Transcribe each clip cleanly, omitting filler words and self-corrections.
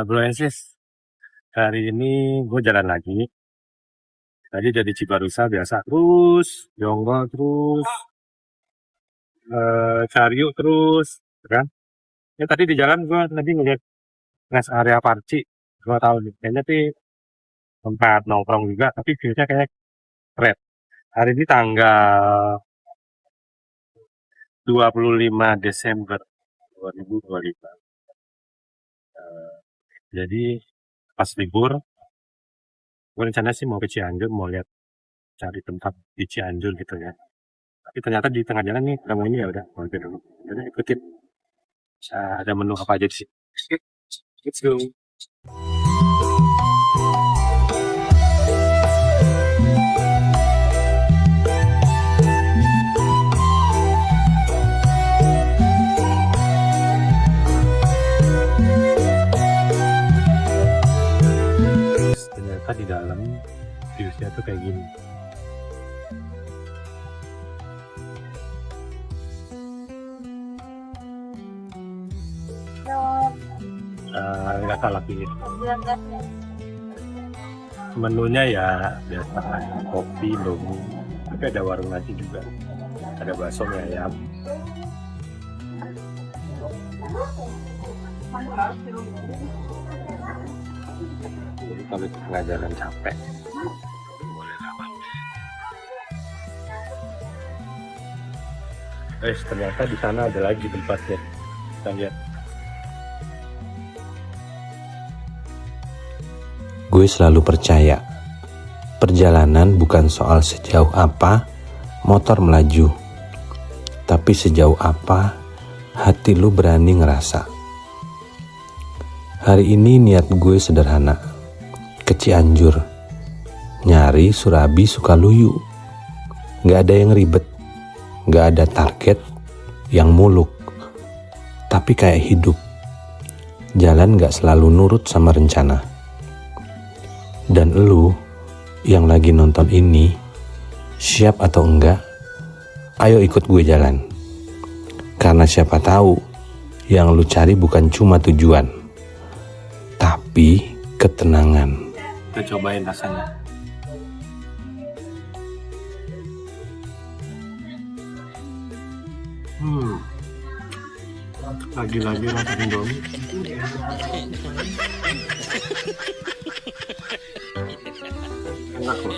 Bro Ensis, hari ini gue jalan lagi. Tadi dari Cibarusa biasa, terus Jonggol terus, Cariu terus, kan? Ya tadi di jalan gue tadi ngeliat rest area Parci. Gue tahu nih, kayaknya sih tempat nongkrong juga, tapi view-nya kayak keren. Hari ini tanggal 25 Desember 2025. Jadi pas libur, gue rencana sih mau ke Cianjur, mau lihat cari tempat di Cianjur gitu ya. Tapi ternyata di tengah jalan nih ketemu ini, ya udah mampir dulu. Jadi ikutin. Ada menu apa aja di sini. Let's go. Ternyata di dalam viewsnya tuh kayak gini. Nggak salah pilih. Menunya ya biasa, kopi, lomi, tapi ada warung nasi juga, ada bakso mie ayam. Jadi kalau di tengah jalan capek, boleh mampir. Ternyata di sana ada lagi tempatnya. Kita lihat. Gue selalu percaya, perjalanan bukan soal sejauh apa motor melaju, tapi sejauh apa hati lu berani ngerasa. Hari ini niat gue sederhana, ke Cianjur, nyari Surabi Sukaluyu. Gak ada yang ribet, gak ada target yang muluk, tapi kayak hidup. Jalan gak selalu nurut sama rencana. Dan lu yang lagi nonton ini, siap atau enggak, ayo ikut gue jalan. Karena siapa tahu yang lu cari bukan cuma tujuan, tapi ketenangan. Kita cobain rasanya. Lagi-lagi rasa Indomie. Enak loh.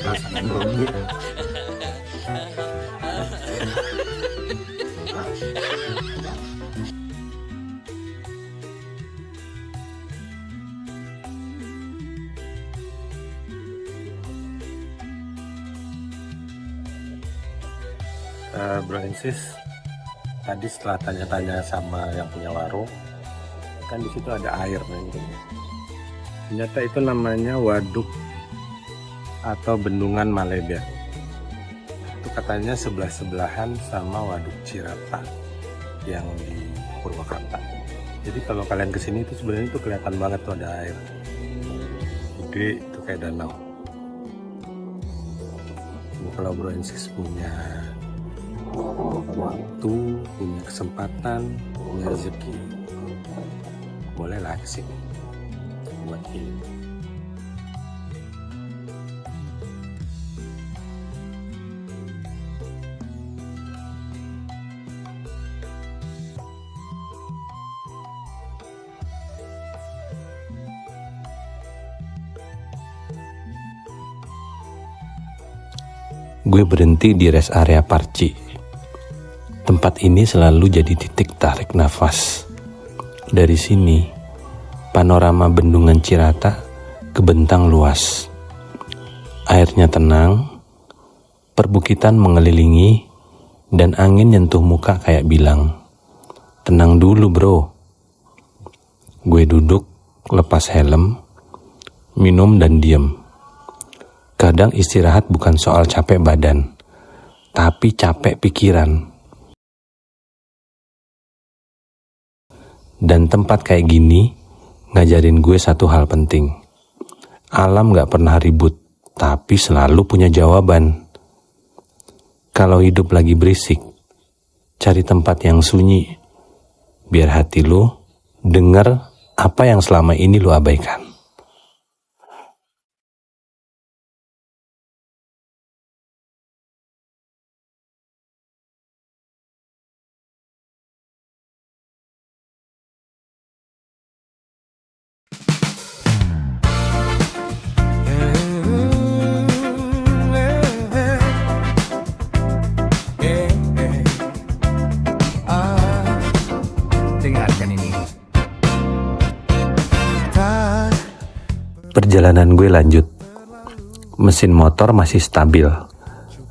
Rasa Indomie. Bro Ensis, tadi setelah tanya-tanya sama yang punya warung, kan di situ ada air nih. Ternyata itu namanya waduk atau bendungan Maleber. Itu katanya sebelah-sebelahan sama waduk Cirata yang di Purwakarta. Jadi kalau kalian kesini itu sebenarnya itu kelihatan banget tuh ada air gede, itu kayak danau. Kalau Bro Ensis punya waktu, punya kesempatan, punya rezeki, bolehlah kesini buat ini. Gue berhenti di rest area Parci. Tempat ini selalu jadi titik tarik nafas. Dari sini, panorama bendungan Cirata kebentang luas. Airnya tenang, perbukitan mengelilingi, dan angin nyentuh muka kayak bilang, "Tenang dulu bro." Gue duduk, lepas helm, minum dan diem. Kadang istirahat bukan soal capek badan, tapi capek pikiran. Dan tempat kayak gini ngajarin gue satu hal penting. Alam gak pernah ribut, tapi selalu punya jawaban. Kalau hidup lagi berisik, cari tempat yang sunyi, biar hati lu denger apa yang selama ini lu abaikan. Dengarkan ini. Perjalanan gue lanjut. Mesin motor masih stabil,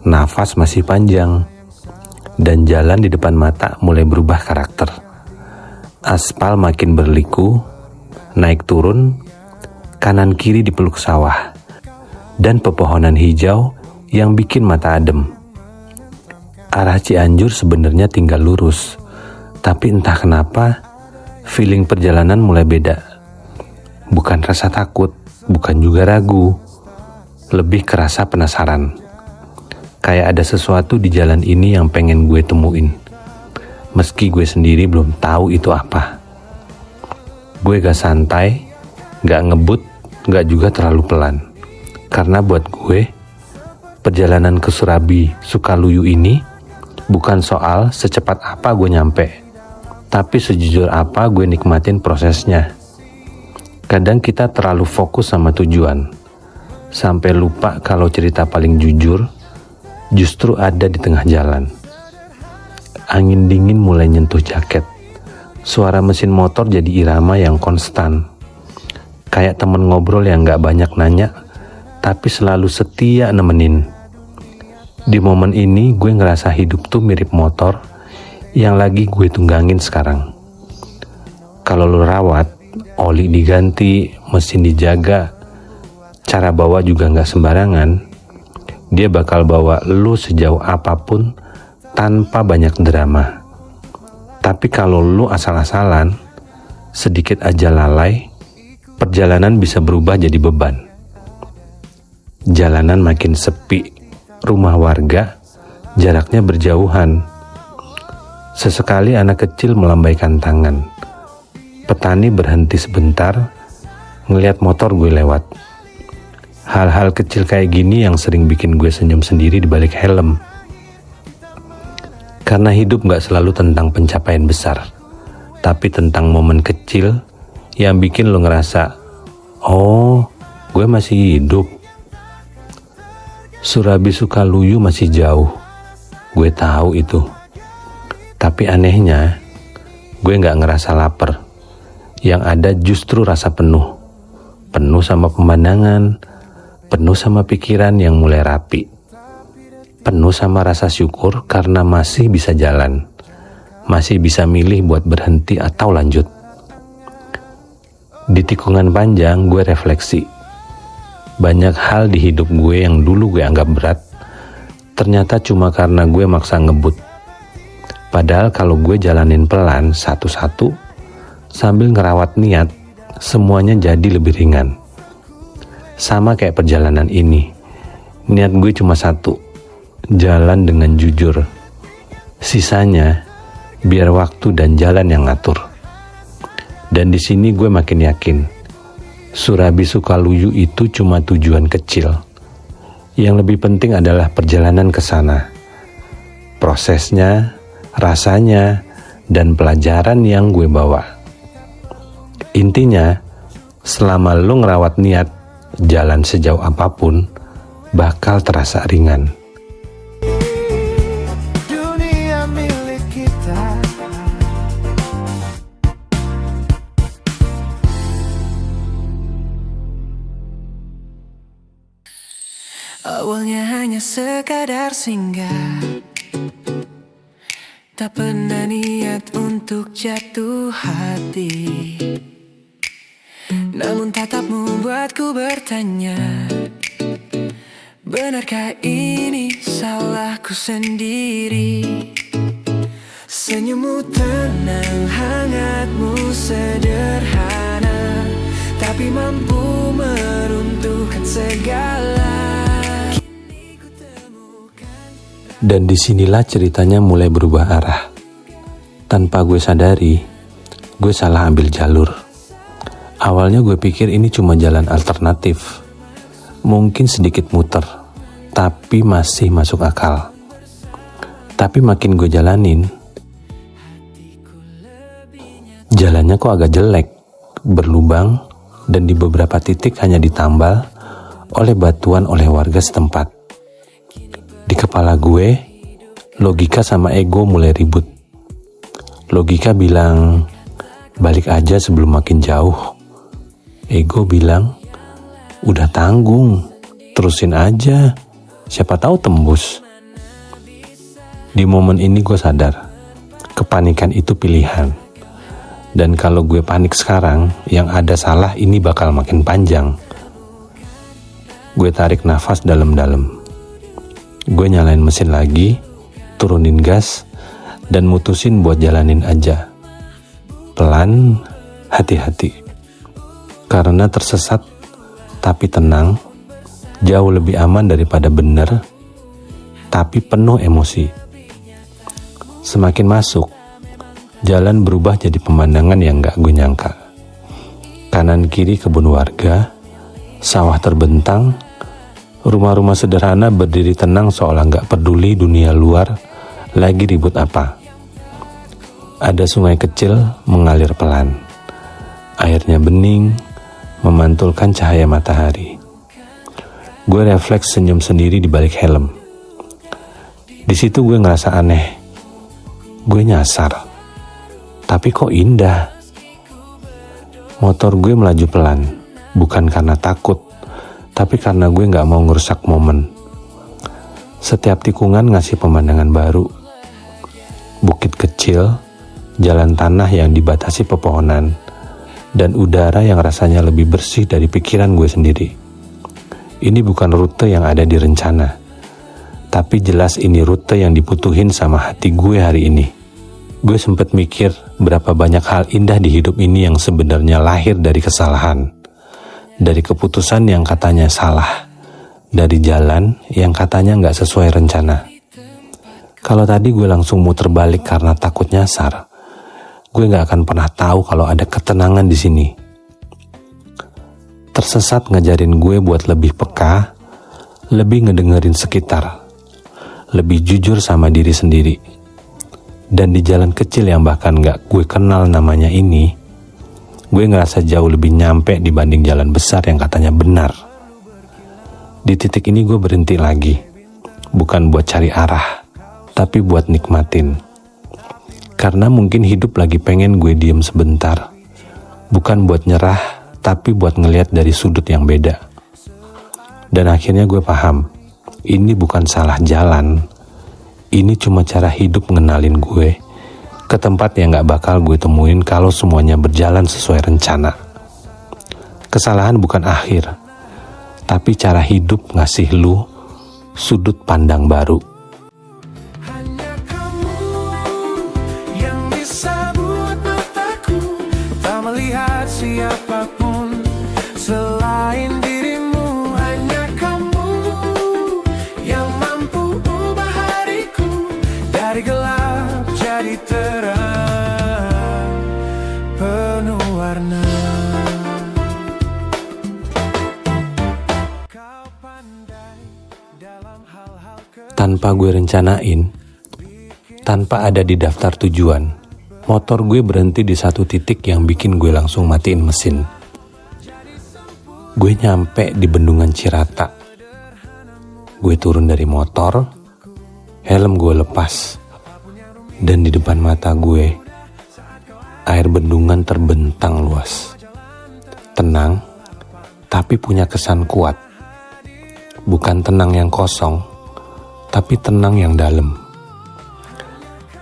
nafas masih panjang, dan jalan di depan mata mulai berubah karakter. Aspal makin berliku, naik turun, kanan kiri dipeluk sawah, dan pepohonan hijau yang bikin mata adem. Arah Cianjur sebenarnya tinggal lurus, tapi entah kenapa feeling perjalanan mulai beda. Bukan rasa takut, bukan juga ragu, lebih kerasa penasaran. Kayak ada sesuatu di jalan ini yang pengen gue temuin, meski gue sendiri belum tahu itu apa. Gue gak santai, gak ngebut, gak juga terlalu pelan. Karena buat gue, perjalanan ke Surabi, Sukaluyu ini bukan soal secepat apa gue nyampe, tapi sejujur apa gue nikmatin prosesnya. Kadang kita terlalu fokus sama tujuan, sampai lupa kalau cerita paling jujur justru ada di tengah jalan. Angin dingin mulai nyentuh jaket, suara mesin motor jadi irama yang konstan. Kayak temen ngobrol yang gak banyak nanya, tapi selalu setia nemenin. Di momen ini gue ngerasa hidup tuh mirip motor yang lagi gue tunggangin sekarang. Kalau lu rawat, oli diganti, mesin dijaga, cara bawa juga gak sembarangan, dia bakal bawa lu sejauh apapun tanpa banyak drama. Tapi kalau lu asal-asalan, sedikit aja lalai, perjalanan bisa berubah jadi beban. Jalanan makin sepi, rumah warga jaraknya berjauhan. Sesekali anak kecil melambaikan tangan. Petani berhenti sebentar, ngeliat motor gue lewat. Hal-hal kecil kayak gini yang sering bikin gue senyum sendiri di balik helm. Karena hidup gak selalu tentang pencapaian besar, tapi tentang momen kecil yang bikin lo ngerasa, oh, gue masih hidup. Surabi Sukaluyu masih jauh, gue tahu itu. Tapi anehnya, gue gak ngerasa lapar. Yang ada justru rasa penuh. Penuh sama pemandangan, penuh sama pikiran yang mulai rapi, penuh sama rasa syukur karena masih bisa jalan, masih bisa milih buat berhenti atau lanjut. Di tikungan panjang gue refleksi. Banyak hal di hidup gue yang dulu gue anggap berat, ternyata cuma karena gue maksa ngebut. Padahal kalau gue jalanin pelan satu-satu, sambil ngerawat niat, semuanya jadi lebih ringan. Sama kayak perjalanan ini, niat gue cuma satu, jalan dengan jujur. Sisanya, biar waktu dan jalan yang ngatur. Dan di sini gue makin yakin, Surabi Sukaluyu itu cuma tujuan kecil. Yang lebih penting adalah perjalanan ke sana. Prosesnya, rasanya, dan pelajaran yang gue bawa. Intinya, selama lu ngerawat niat, jalan sejauh apapun bakal terasa ringan. Dunia milik kita. Awalnya hanya sekadar singgah, tak pernah niat untuk jatuh hati. Namun tatapmu membuatku bertanya, benarkah ini salahku sendiri? Senyummu tenang, hangatmu sederhana, tapi mampu meruntuhkan segala. Dan disinilah ceritanya mulai berubah arah. Tanpa gue sadari, gue salah ambil jalur. Awalnya gue pikir ini cuma jalan alternatif, mungkin sedikit muter, tapi masih masuk akal. Tapi makin gue jalanin, jalannya kok agak jelek, berlubang, dan di beberapa titik hanya ditambal oleh batuan oleh warga setempat. Di kepala gue, logika sama ego mulai ribut. Logika bilang, balik aja sebelum makin jauh. Ego bilang, udah tanggung, terusin aja, siapa tahu tembus. Di momen ini gue sadar, kepanikan itu pilihan. Dan kalau gue panik sekarang, yang ada salah ini bakal makin panjang. Gue tarik nafas dalam-dalam. Gue nyalain mesin lagi, turunin gas, dan mutusin buat jalanin aja. Pelan, hati-hati. Karena tersesat, tapi tenang, jauh lebih aman daripada bener, tapi penuh emosi. Semakin masuk, jalan berubah jadi pemandangan yang gak gue nyangka. Kanan kiri kebun warga, sawah terbentang, rumah-rumah sederhana berdiri tenang seolah gak peduli dunia luar lagi ribut apa. Ada sungai kecil mengalir pelan. Airnya bening, memantulkan cahaya matahari. Gue refleks senyum sendiri di balik helm. Di situ gue ngerasa aneh. Gue nyasar. Tapi kok indah. Motor gue melaju pelan, bukan karena takut, tapi karena gue gak mau ngerusak momen. Setiap tikungan ngasih pemandangan baru. Bukit kecil, jalan tanah yang dibatasi pepohonan, dan udara yang rasanya lebih bersih dari pikiran gue sendiri. Ini bukan rute yang ada di rencana, tapi jelas ini rute yang dibutuhin sama hati gue hari ini. Gue sempet mikir berapa banyak hal indah di hidup ini yang sebenarnya lahir dari kesalahan. Dari keputusan yang katanya salah, dari jalan yang katanya gak sesuai rencana. Kalau tadi gue langsung muter balik karena takut nyasar, gue gak akan pernah tahu kalau ada ketenangan di sini. Tersesat ngajarin gue buat lebih peka, lebih ngedengerin sekitar, lebih jujur sama diri sendiri. Dan di jalan kecil yang bahkan gak gue kenal namanya ini, gue ngerasa jauh lebih nyampe dibanding jalan besar yang katanya benar. Di titik ini gue berhenti lagi, bukan buat cari arah, tapi buat nikmatin. Karena mungkin hidup lagi pengen gue diem sebentar, bukan buat nyerah, tapi buat ngelihat dari sudut yang beda. Dan akhirnya gue paham, ini bukan salah jalan, ini cuma cara hidup ngenalin gue ke tempat yang gak bakal gue temuin kalau semuanya berjalan sesuai rencana. Kesalahan bukan akhir, tapi cara hidup ngasih lu sudut pandang baru. Hanya kamu yang bisa buat mataku tak melihat siapapun selain dirimu. Hanya kamu yang mampu ubah hariku dari gelap jadi terang, penuh warna. Tanpa gue rencanain, tanpa ada di daftar tujuan, motor gue berhenti di satu titik yang bikin gue langsung matiin mesin. Gue nyampe di bendungan Cirata. Gue turun dari motor, helm gue lepas, dan di depan mata gue, air bendungan terbentang luas. Tenang, tapi punya kesan kuat. Bukan tenang yang kosong, tapi tenang yang dalam.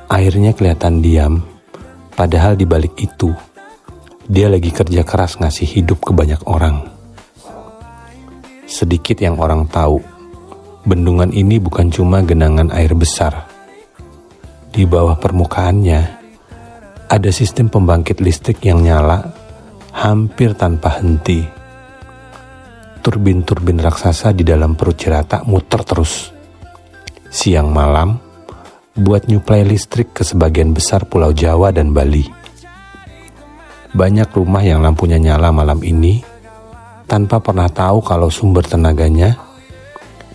Airnya kelihatan diam, padahal di balik itu, dia lagi kerja keras ngasih hidup ke banyak orang. sedikit yang orang tahu. Bendungan ini bukan cuma genangan air besar. Di bawah permukaannya, ada sistem pembangkit listrik yang nyala hampir tanpa henti. Turbin-turbin raksasa di dalam perut Cirata muter terus. Siang malam, buat nyuplai listrik ke sebagian besar Pulau Jawa dan Bali. Banyak rumah yang lampunya nyala malam ini, tanpa pernah tahu kalau sumber tenaganya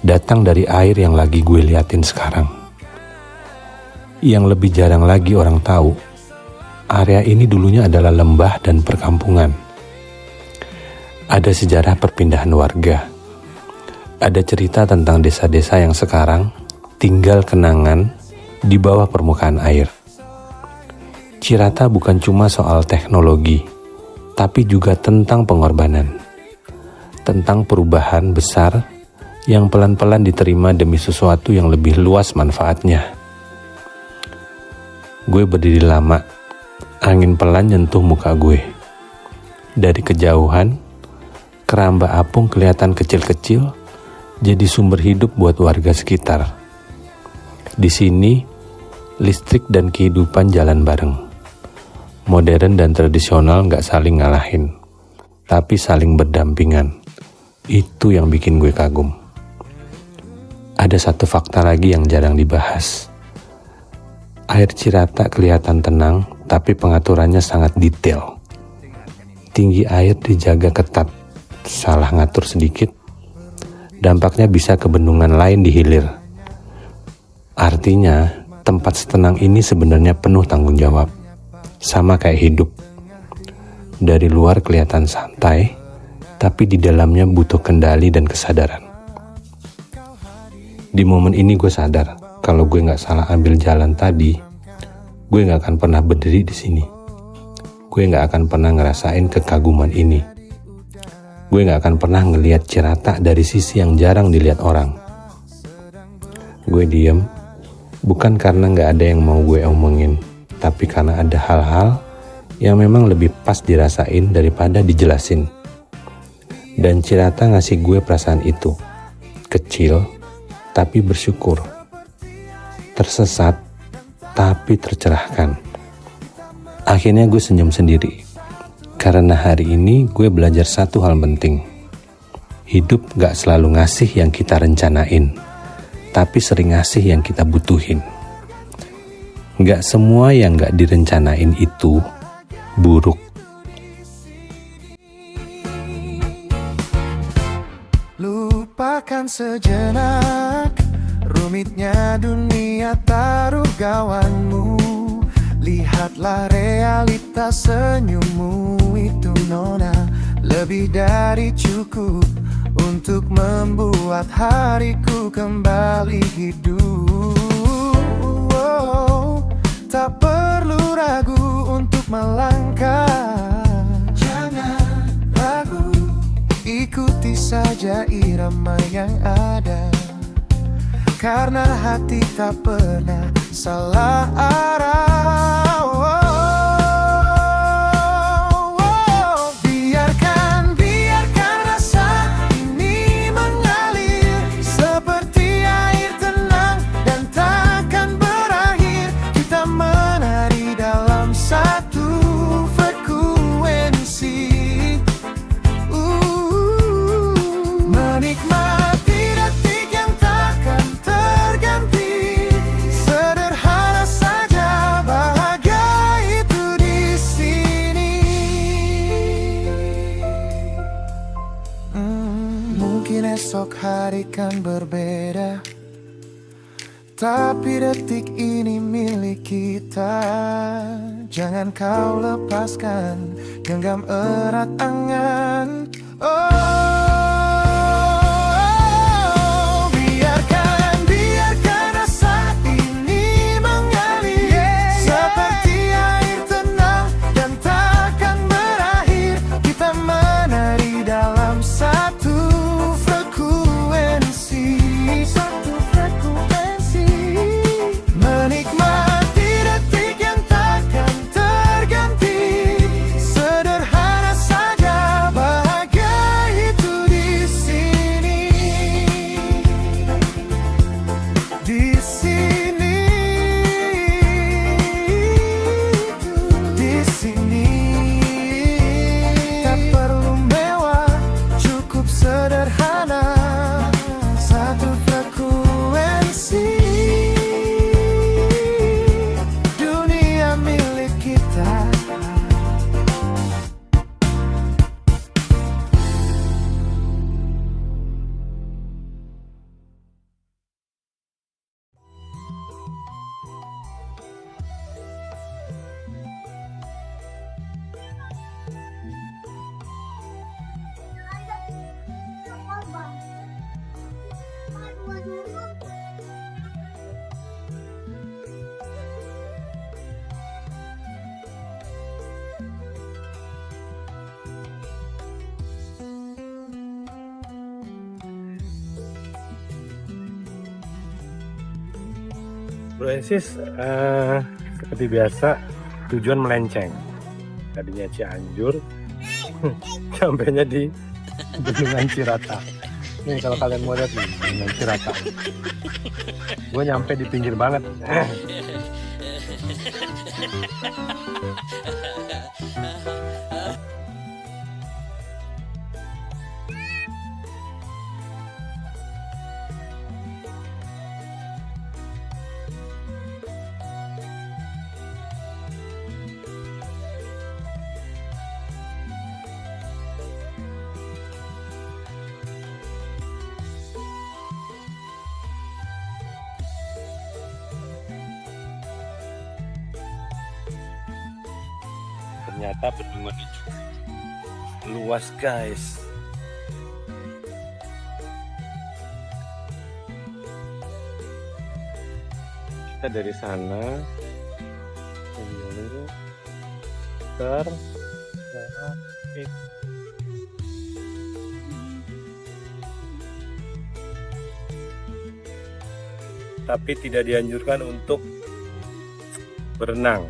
datang dari air yang lagi gue liatin sekarang. Yang lebih jarang lagi orang tahu, area ini dulunya adalah lembah dan perkampungan. Ada sejarah perpindahan warga. Ada cerita tentang desa-desa yang sekarang tinggal kenangan di bawah permukaan air. Cirata bukan cuma soal teknologi, tapi juga tentang pengorbanan. Tentang perubahan besar yang pelan-pelan diterima demi sesuatu yang lebih luas manfaatnya. Gue berdiri lama, angin pelan nyentuh muka gue. Dari kejauhan, keramba apung kelihatan kecil-kecil, jadi sumber hidup buat warga sekitar. Di sini, listrik dan kehidupan jalan bareng. Modern dan tradisional gak saling ngalahin, tapi saling berdampingan. Itu yang bikin gue kagum. Ada satu fakta lagi yang jarang dibahas. Air Cirata kelihatan tenang, tapi pengaturannya sangat detail. Tinggi air dijaga ketat. Salah ngatur sedikit, dampaknya bisa ke bendungan lain di hilir. Artinya, tempat setenang ini sebenarnya penuh tanggung jawab. Sama kayak hidup. Dari luar kelihatan santai, tapi di dalamnya butuh kendali dan kesadaran. Di momen ini gue sadar, kalau gue gak salah ambil jalan tadi, gue gak akan pernah berdiri di sini. Gue gak akan pernah ngerasain kekaguman ini. Gue gak akan pernah ngelihat Cirata dari sisi yang jarang dilihat orang. Gue diem, bukan karena gak ada yang mau gue omongin, tapi karena ada hal-hal yang memang lebih pas dirasain daripada dijelasin. Dan Cirata ngasih gue perasaan itu. Kecil, tapi bersyukur. Tersesat, tapi tercerahkan. Akhirnya gue senyum sendiri. Karena hari ini gue belajar satu hal penting. Hidup gak selalu ngasih yang kita rencanain, tapi sering ngasih yang kita butuhin. Gak semua yang gak direncanain itu buruk. Lupakan sejenak rumitnya dunia, taruh gawanmu. Lihatlah realitas senyummu itu, nona. Lebih dari cukup untuk membuat hariku kembali hidup. Tak perlu ragu untuk melangkah. Jangan ragu, ikuti saja irama yang ada. Karena hati tak pernah salah arah. Biarkan rasa ini mengalir seperti air tenang dan takkan berakhir. Kita menari dalam satu frekuensi. Menikmati detik yang takkan terganti. Sederhana saja, bahagia itu di sini. Mungkin esok hari kan berbeda, tapi detik ini milik kita. Jangan kau lepaskan, genggam erat angan. Biarkan rasa ini mengalir seperti air tenang dan takkan berakhir. Kita menari dalam satu frekuensi. Menikmati detik yang takkan terganti. Sederhana saja, bahagia itu Bro Ensis, seperti biasa tujuan melenceng. Tadinya Cianjur, sampainya di Bendungan Cirata. Nih kalau kalian mau lihat nih, Bendungan Cirata. Gue nyampe di pinggir banget. Ternyata bendungan itu luas guys. Kita dari sana tapi tidak dianjurkan untuk berenang.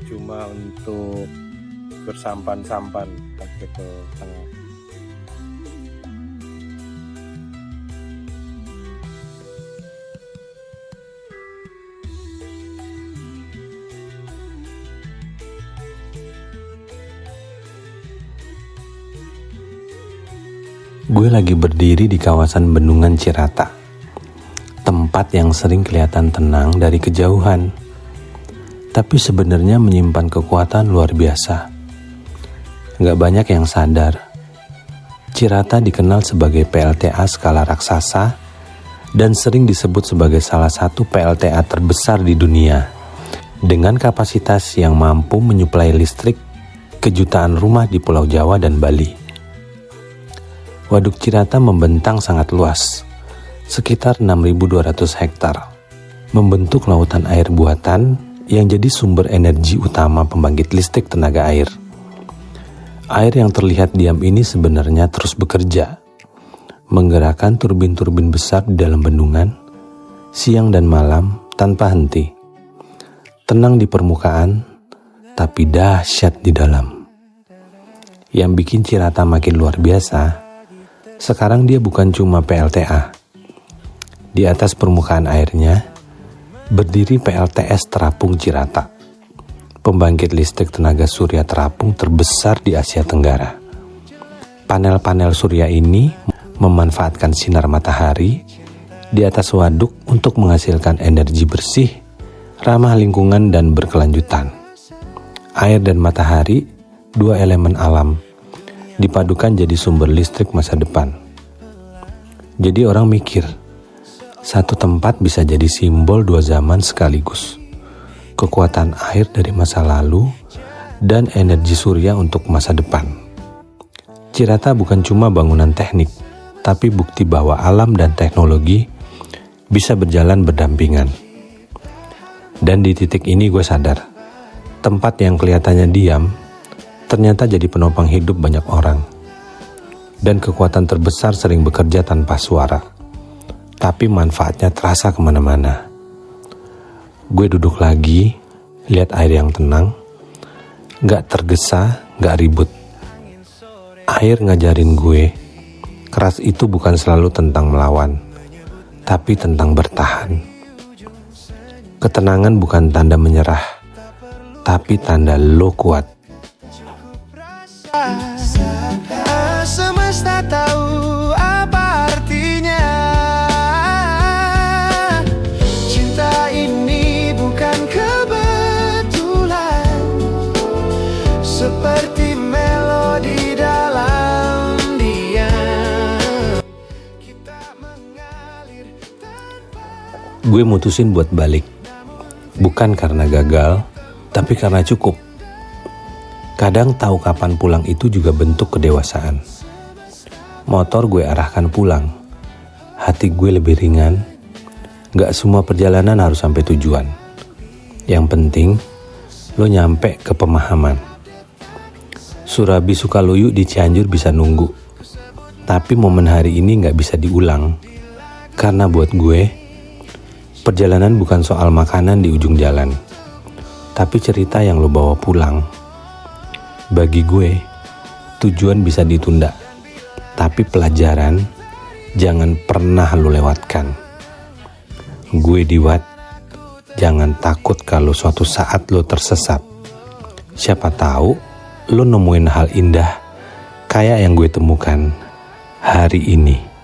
Cuma untuk bersampan-sampan sampai ke tengah. Gue lagi berdiri di kawasan Bendungan Cirata, tempat yang sering kelihatan tenang dari kejauhan, tapi sebenarnya menyimpan kekuatan luar biasa. Gak banyak yang sadar, Cirata dikenal sebagai PLTA skala raksasa dan sering disebut sebagai salah satu PLTA terbesar di dunia, dengan kapasitas yang mampu menyuplai listrik ke jutaan rumah di Pulau Jawa dan Bali. Waduk Cirata membentang sangat luas, sekitar 6.200 hektar, membentuk lautan air buatan yang jadi sumber energi utama pembangkit listrik tenaga air. Air yang terlihat diam ini sebenarnya terus bekerja, menggerakkan turbin-turbin besar di dalam bendungan, siang dan malam tanpa henti. Tenang di permukaan, tapi dahsyat di dalam. Yang bikin Cirata makin luar biasa, sekarang dia bukan cuma PLTA. Di atas permukaan airnya berdiri PLTS Terapung Cirata, pembangkit listrik tenaga surya terapung terbesar di Asia Tenggara. Panel-panel surya ini memanfaatkan sinar matahari di atas waduk untuk menghasilkan energi bersih, ramah lingkungan dan berkelanjutan. Air dan matahari, dua elemen alam, dipadukan jadi sumber listrik masa depan. Jadi orang mikir, satu tempat bisa jadi simbol dua zaman sekaligus. Kekuatan air dari masa lalu dan energi surya untuk masa depan. Cirata bukan cuma bangunan teknik, tapi bukti bahwa alam dan teknologi bisa berjalan berdampingan. Dan di titik ini gue sadar, tempat yang kelihatannya diam, ternyata jadi penopang hidup banyak orang. Dan kekuatan terbesar sering bekerja tanpa suara, tapi manfaatnya terasa kemana-mana. Gue duduk lagi, lihat air yang tenang, gak tergesa, gak ribut. Air ngajarin gue, keras itu bukan selalu tentang melawan, tapi tentang bertahan. Ketenangan bukan tanda menyerah, tapi tanda lo kuat. Semesta tahu apa artinya. Cinta ini bukan kebetulan, seperti melodi dalam diam. Kita mengalir. Gue mutusin buat balik, bukan karena gagal, tapi karena cukup. Kadang tahu kapan pulang itu juga bentuk kedewasaan. Motor gue arahkan pulang, hati gue lebih ringan. Gak semua perjalanan harus sampai tujuan. Yang penting, lo nyampe ke pemahaman. Surabi Sukaluyu di Cianjur bisa nunggu, tapi momen hari ini gak bisa diulang. Karena buat gue, Perjalanan bukan soal makanan di ujung jalan, tapi cerita yang lo bawa pulang. Bagi gue, tujuan bisa ditunda, tapi pelajaran jangan pernah lo lewatkan. Gue Diwat, jangan takut kalau suatu saat lo tersesat. Siapa tahu lo nemuin hal indah kayak yang gue temukan hari ini.